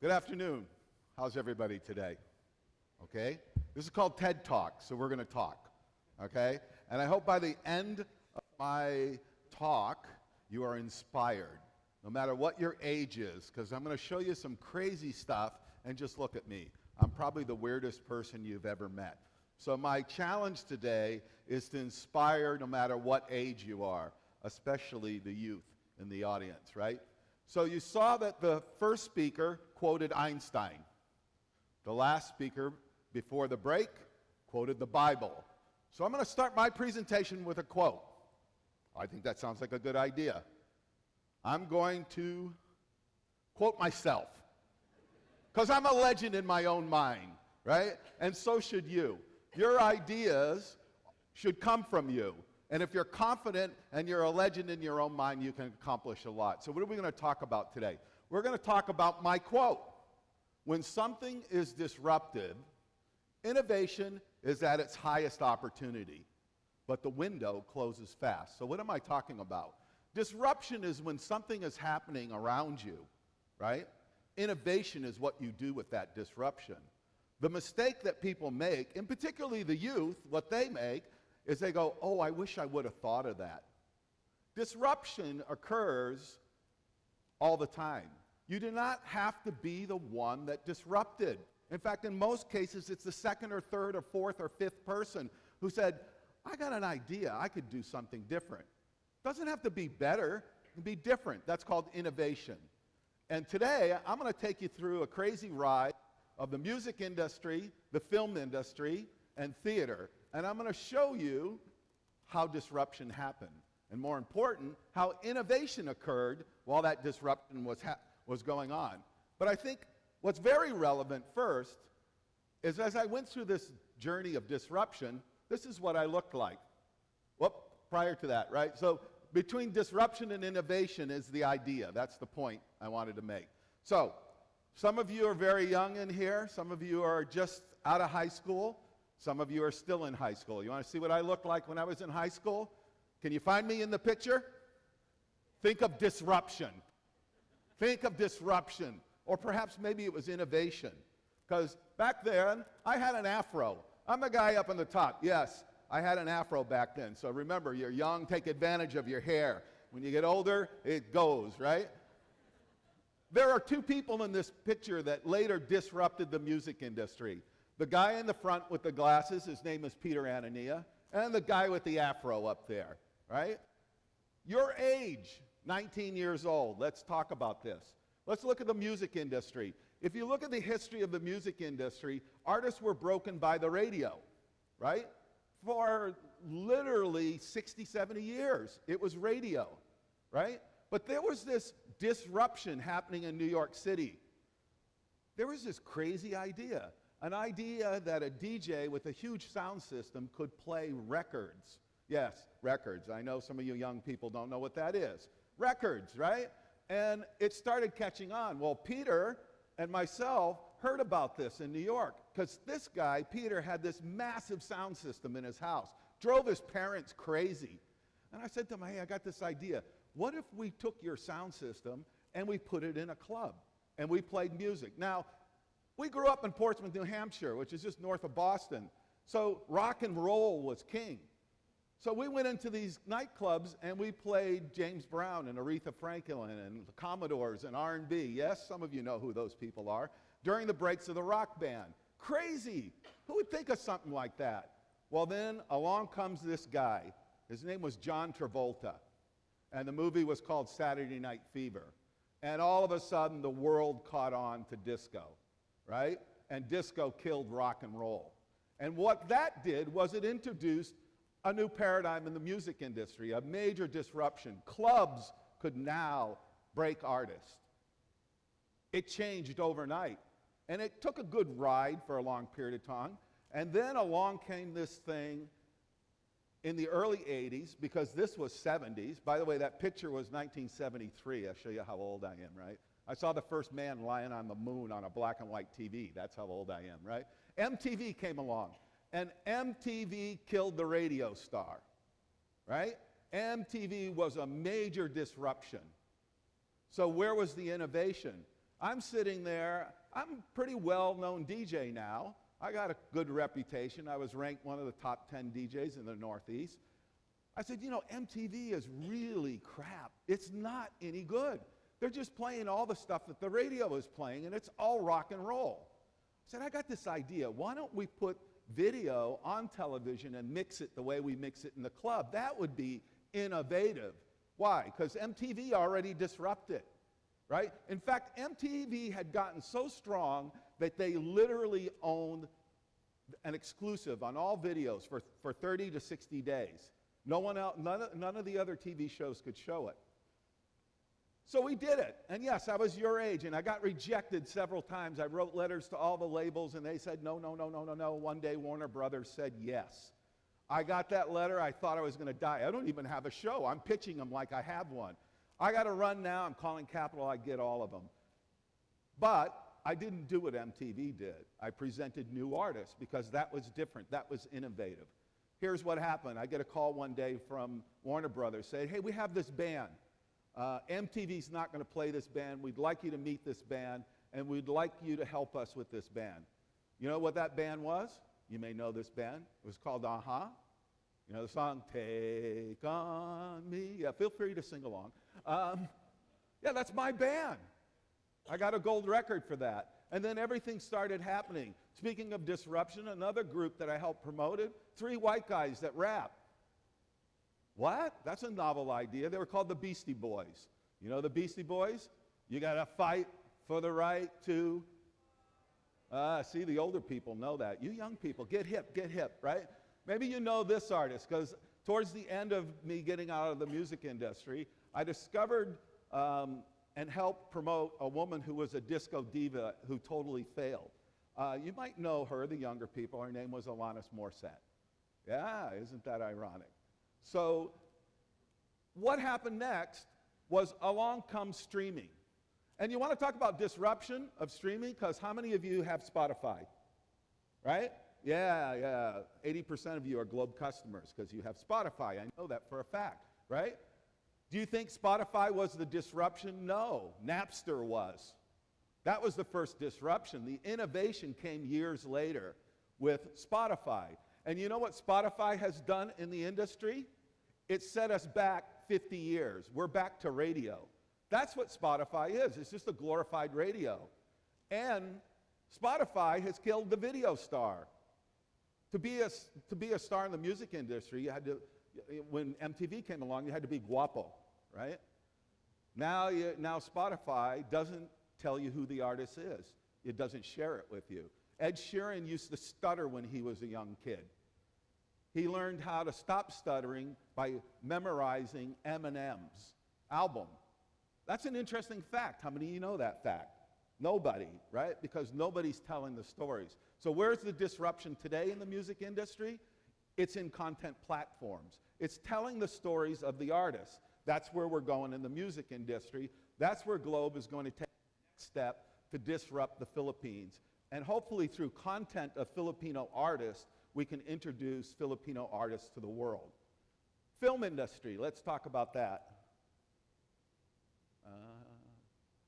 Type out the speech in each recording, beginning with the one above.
Good afternoon. How's everybody today? Okay? This is called TED Talk, so we're going to talk. Okay? And I hope by the end of my talk, you are inspired, no matter what your age is, because I'm going to show you some crazy stuff, and just look at me. I'm probably the weirdest person you've ever met. So my challenge today is to inspire no matter what age you are, especially the youth in the audience, right? So you saw that the first speaker quoted Einstein. The last speaker before the break quoted the Bible. So I'm going to start my presentation with a quote. I think that sounds like a good idea. I'm going to quote myself, because I'm a legend in my own mind, right? And so should you. Your ideas should come from you. And if you're confident and you're a legend in your own mind, you can accomplish a lot. So what are we going to talk about today? We're going to talk about my quote. When something is disruptive, innovation is at its highest opportunity, but the window closes fast. So what am I talking about? Disruption is when something is happening around you, right? Innovation is what you do with that disruption. The mistake that people make, and particularly the youth, what they make is they go, oh, I wish I would have thought of that. Disruption occurs all the time. You do not have to be the one that disrupted. In fact, in most cases, it's the second or third or fourth or fifth person who said, I got an idea, I could do something different. It doesn't have to be better, it can be different. That's called innovation. And today, I'm going to take you through a crazy ride of the music industry, the film industry, and theater. And I'm going to show you how disruption happened. And more important, how innovation occurred while that disruption was going on. But I think what's very relevant first is as I went through this journey of disruption, this is what I looked like. Prior to that, right? So between disruption and innovation is the idea. That's the point I wanted to make. So some of you are very young in here. Some of you are just out of high school. Some of you are still in high school. You want to see what I looked like when I was in high school? Can you find me in the picture? Think of disruption. Think of disruption. Or perhaps maybe it was innovation. Because back then, I had an afro. I'm the guy up on the top. Yes, I had an afro back then. So remember, you're young, take advantage of your hair. When you get older, it goes, right? There are two people in this picture that later disrupted the music industry. The guy in the front with the glasses, his name is Peter Anania, and the guy with the afro up there, right? Your age, 19 years old. Let's talk about this. Let's look at the music industry. If you look at the history of the music industry, artists were broken by the radio, right? For literally 60, 70 years, it was radio, right? But there was this disruption happening in New York City. There was this crazy idea. An idea that a DJ with a huge sound system could play records. Yes, records. I know some of you young people don't know what that is. Records, right? And it started catching on. Well, Peter and myself heard about this in New York because this guy, Peter, had this massive sound system in his house. Drove his parents crazy. And I said to him, hey, I got this idea. What if we took your sound system and we put it in a club and we played music? Now, we grew up in Portsmouth, New Hampshire, which is just north of Boston. So rock and roll was king. So we went into these nightclubs and we played James Brown and Aretha Franklin and the Commodores and R&B. Yes, some of you know who those people are. During the breaks of the rock band. Crazy. Who would think of something like that? Well, then along comes this guy. His name was John Travolta. And the movie was called Saturday Night Fever. And all of a sudden the world caught on to disco. Right? And disco killed rock and roll. And what that did was it introduced a new paradigm in the music industry, a major disruption. Clubs could now break artists. It changed overnight. And it took a good ride for a long period of time. And then along came this thing in the early 80s, because this was 70s. By the way, that picture was 1973. I'll show you how old I am, right? I saw the first man lying on the moon on a black and white TV. That's how old I am, right? MTV came along, and MTV killed the radio star, right? MTV was a major disruption. So where was the innovation? I'm sitting there. I'm a pretty well-known DJ now. I got a good reputation. I was ranked one of the top 10 DJs in the Northeast. I said, you know, MTV is really crap. It's not any good. They're just playing all the stuff that the radio is playing, and it's all rock and roll. I said, I got this idea. Why don't we put video on television and mix it the way we mix it in the club? That would be innovative. Why? Because MTV already disrupted, right? In fact, MTV had gotten so strong that they literally owned an exclusive on all videos for 30 to 60 days. No one else, none of the other TV shows could show it. So we did it. And yes, I was your age, and I got rejected several times. I wrote letters to all the labels, and they said, no, no, no, no, no, no. One day, Warner Brothers said yes. I got that letter. I thought I was going to die. I don't even have a show. I'm pitching them like I have one. I got to run now. I'm calling Capitol. I get all of them. But I didn't do what MTV did. I presented new artists because that was different. That was innovative. Here's what happened. I get a call one day from Warner Brothers saying, hey, we have this band. MTV's not going to play this band. We'd like you to meet this band, and we'd like you to help us with this band. You know what that band was? You may know this band. It was called Aha. You know the song, Take On Me? Yeah, feel free to sing along. Yeah, that's my band. I got a gold record for that. And then everything started happening. Speaking of disruption, another group that I helped promoted, 3 white guys that rap. What? That's a novel idea. They were called the Beastie Boys. You know the Beastie Boys? You got to fight for the right to... see, the older people know that. You young people, get hip, right? Maybe you know this artist, because towards the end of me getting out of the music industry, I discovered and helped promote a woman who was a disco diva who totally failed. You might know her, the younger people. Her name was Alanis Morissette. Yeah, isn't that ironic? So what happened next was along comes streaming. And you want to talk about disruption of streaming? Because how many of you have Spotify? Right? Yeah. 80% of you are Globe customers because you have Spotify. I know that for a fact, right? Do you think Spotify was the disruption? No. Napster was. That was the first disruption. The innovation came years later with Spotify. And you know what Spotify has done in the industry? It set us back 50 years. We're back to radio. That's what Spotify is. It's just a glorified radio. And Spotify has killed the video star. To be a star in the music industry, you had to, when MTV came along, you had to be guapo, right? Now Spotify doesn't tell you who the artist is. It doesn't share it with you. Ed Sheeran used to stutter when he was a young kid. He learned how to stop stuttering by memorizing Eminem's album. That's an interesting fact. How many of you know that fact? Nobody, right? Because nobody's telling the stories. So where's the disruption today in the music industry? It's in content platforms. It's telling the stories of the artists. That's where we're going in the music industry. That's where Globe is going to take the next step to disrupt the Philippines. And hopefully through content of Filipino artists, we can introduce Filipino artists to the world. Film industry, let's talk about that.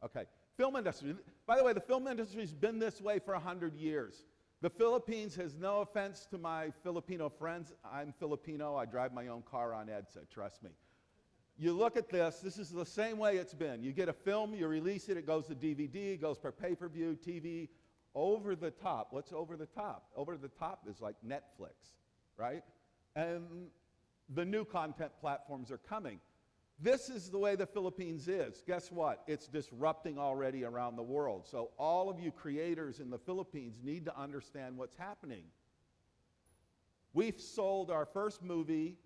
Okay, film industry. By the way, the film industry's been this way for 100 years. The Philippines has, no offense to my Filipino friends, I'm Filipino, I drive my own car on EDSA, trust me. You look at this is the same way it's been. You get a film, you release it, it goes to DVD, it goes for pay-per-view, TV, over the top. What's over the top? Over the top is like Netflix, right? And the new content platforms are coming. This is the way the Philippines is. Guess what? It's disrupting already around the world. So all of you creators in the Philippines need to understand what's happening. We've sold our first movie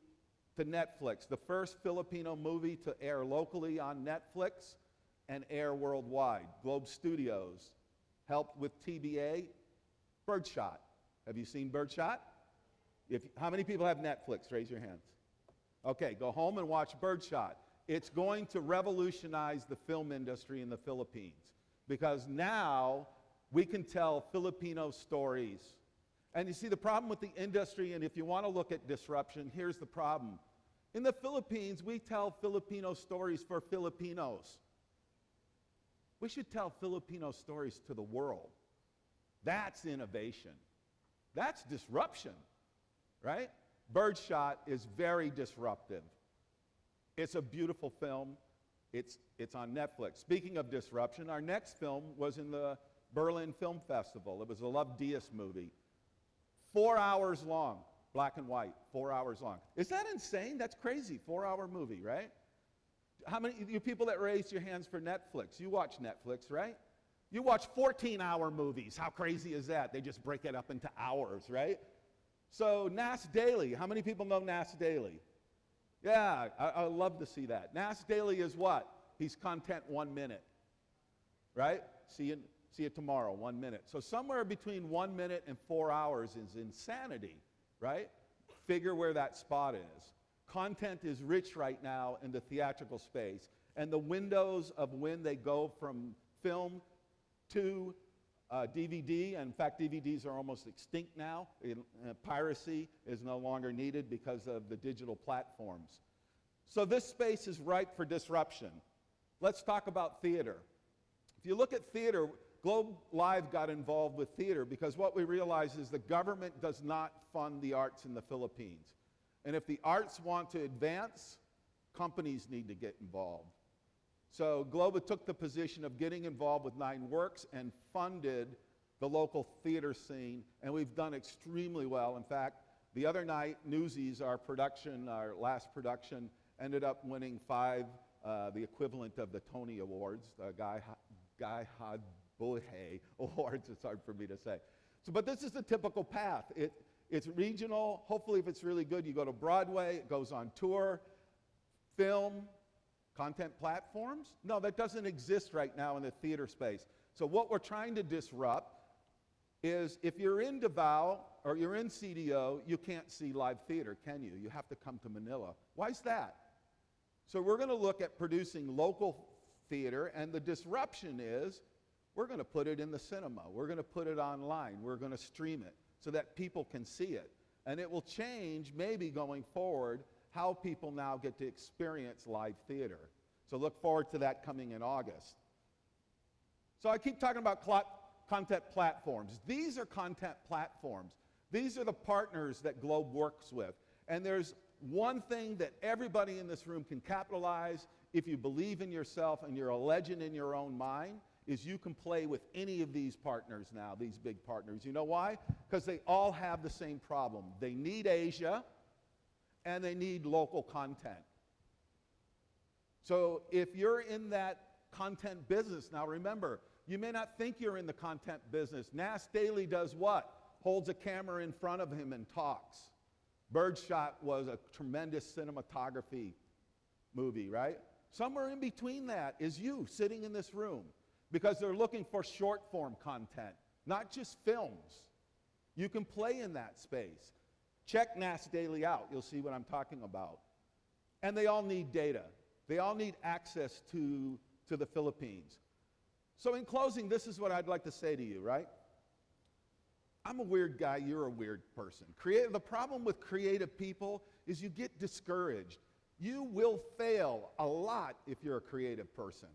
to Netflix, the first Filipino movie to air locally on Netflix and air worldwide. Globe Studios helped with TBA, Birdshot. Have you seen Birdshot? How many people have Netflix? Raise your hands. Okay, go home and watch Birdshot. It's going to revolutionize the film industry in the Philippines because now we can tell Filipino stories. And you see the problem with the industry, and if you want to look at disruption, here's the problem. In the Philippines, we tell Filipino stories for Filipinos. We should tell Filipino stories to the world. That's innovation. That's disruption, right? Birdshot is very disruptive. It's a beautiful film. It's on Netflix. Speaking of disruption, our next film was in the Berlin Film Festival. It was a Love Diaz movie. 4 hours long, black and white, 4 hours long. Is that insane? That's crazy, 4-hour movie, right? How many of you people that raised your hands for Netflix? You watch Netflix, right? You watch 14-hour movies. How crazy is that? They just break it up into hours, right? So Nas Daily, how many people know Nas Daily? Yeah, I love to see that. Nas Daily is what? He's content 1 minute, right? See you tomorrow, 1 minute. So somewhere between 1 minute and 4 hours is insanity, right? Figure where that spot is. Content is rich right now in the theatrical space, and the windows of when they go from film to DVD, and in fact, DVDs are almost extinct now. Piracy is no longer needed because of the digital platforms. So this space is ripe for disruption. Let's talk about theater. If you look at theater, Globe Live got involved with theater because what we realize is the government does not fund the arts in the Philippines. And if the arts want to advance, companies need to get involved. So Globe took the position of getting involved with Nine Works and funded the local theater scene, and we've done extremely well. In fact, the other night, Newsies, our last production, ended up winning 5, the equivalent of the Tony Awards, Guy Hadbohe Awards, it's hard for me to say. So, but this is the typical path. It's regional. Hopefully, if it's really good, you go to Broadway, it goes on tour, film, content platforms? No, that doesn't exist right now in the theater space. So what we're trying to disrupt is if you're in Davao or you're in CDO, you can't see live theater, can you? You have to come to Manila. Why is that? So we're going to look at producing local theater, and the disruption is we're going to put it in the cinema. We're going to put it online. We're going to stream it so that people can see it. And it will change, maybe going forward, how people now get to experience live theater. So look forward to that coming in August. So I keep talking about content platforms. These are content platforms. These are the partners that Globe works with. And there's one thing that everybody in this room can capitalize if you believe in yourself and you're a legend in your own mind, is you can play with any of these partners now, these big partners. You know why? Because they all have the same problem. They need Asia, and they need local content. So if you're in that content business, now remember, you may not think you're in the content business. Nas Daily does what? Holds a camera in front of him and talks. Birdshot was a tremendous cinematography movie, right? Somewhere in between that is you sitting in this room because they're looking for short form content, not just films. You can play in that space. Check Nas Daily out. You'll see what I'm talking about. And they all need data. They all need access to the Philippines. So in closing, this is what I'd like to say to you, right? I'm a weird guy. You're a weird person. The problem with creative people is you get discouraged. You will fail a lot if you're a creative person.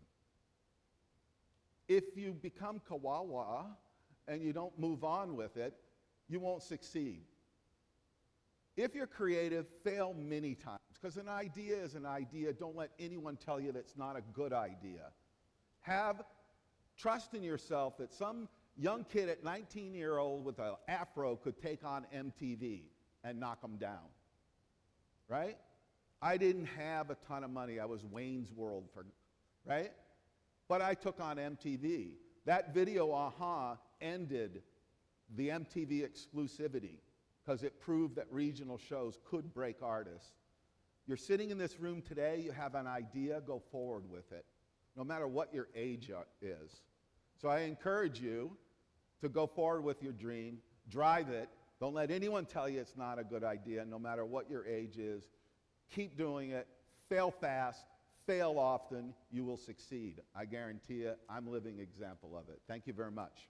If you become kawawa and you don't move on with it, you won't succeed. If you're creative, fail many times, because an idea is an idea. Don't let anyone tell you that's not a good idea. Have trust in yourself that some young kid at 19-year-old with an afro could take on MTV and knock them down, right? I didn't have a ton of money. I was Wayne's World, right? But I took on MTV. That video, Aha, ended the MTV exclusivity, because it proved that regional shows could break artists. You're sitting in this room today, you have an idea, go forward with it, no matter what your age is. So I encourage you to go forward with your dream, drive it, don't let anyone tell you it's not a good idea, no matter what your age is. Keep doing it, fail fast, fail often, you will succeed. I guarantee you, I'm a living example of it. Thank you very much.